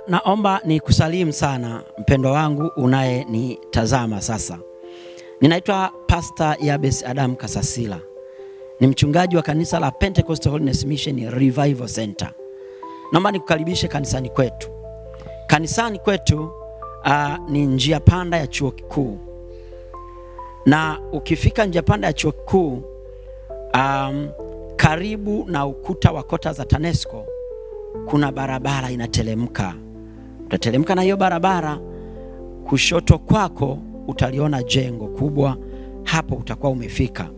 Naomba ni kusalimu sana mpendwa wangu unayenitazama sasa. Ninaitwa Pastor Yabes Adam Kasasila. Ni mchungaji wa kanisa la Pentecostal Holiness Mission Revival Center. Naomba nikukaribishe kanisani kwetu. Kanisani kwetu ni njia panda ya chuo kikuu. Na ukifika njia panda ya chuo kikuu, karibu na ukuta wa kota za TANESCO, kuna barabara inatelemka. Utatelemka na hiyo barabara, kushoto kwako utaliona jengo kubwa, hapo utakuwa umefika.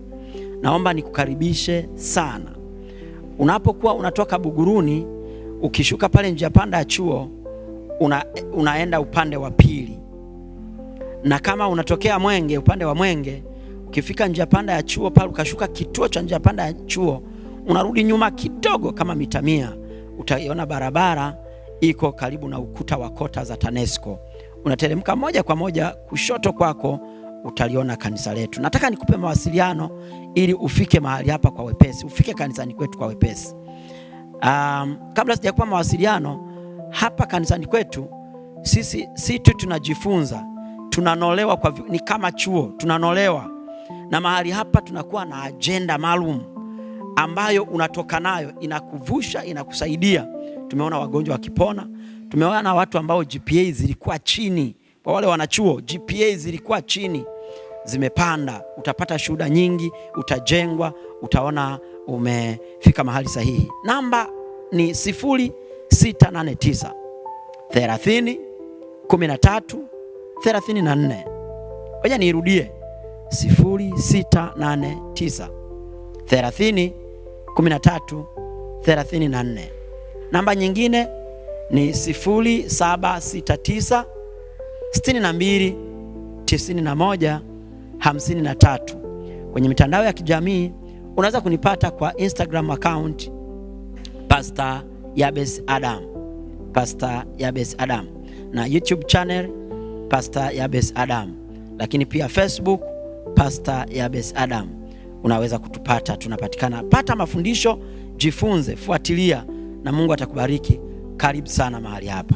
Naomba nikukaribishe sana. Unapokuwa unatoka Buguruni, ukishuka pale njia panda ya chuo, unaenda upande wa pili. Na kama unatokea Mwenge, upande wa Mwenge, ukifika njia panda ya chuo pale ukashuka kituo cha njia panda ya chuo, unarudi nyuma kidogo kama mita 100, utaiona barabara iko karibu na ukuta wa kota za TANESCO. Unateremka moja kwa moja, kushoto kwako utaliona kanisa letu. Nataka nikupe mawasiliano ili ufike mahali hapa kwa wepesi, ufike kanisani kwetu kwa wepesi. Kabla sijakupa mawasiliano, hapa kanisani kwetu si tu tunajifunza, tunanolewa ni kama chuo, tunanolewa. Na mahali hapa tunakuwa na agenda maalum ambayo unatoka nayo, inakuvusha, inakusaidia. Tumeona wagonjwa wakipona, tumeona watu ambao GPA zilikuwa chini. Kwa wale wanachuo, GPA zilikuwa chini, zimepanda. Utapata shuhuda nyingi, utajengwa, utaona umefika mahali sahihi. Namba ni 0689 30 13 34. Ngoja niirudie, 0689 30 13 34. Namba nyingine ni 0769 62 91 53. Kwenye mitandao ya kijamii unaweza kunipata kwa Instagram account Pastor Yabes Adam, Pastor Yabes Adam, na YouTube channel Pastor Yabes Adam, lakini pia Facebook Pastor Yabes Adam. Unaweza kutupata, tunapatikana. Pata mafundisho, jifunze, fuatilia, na Mungu atakubariki. Karibu sana mahali hapa.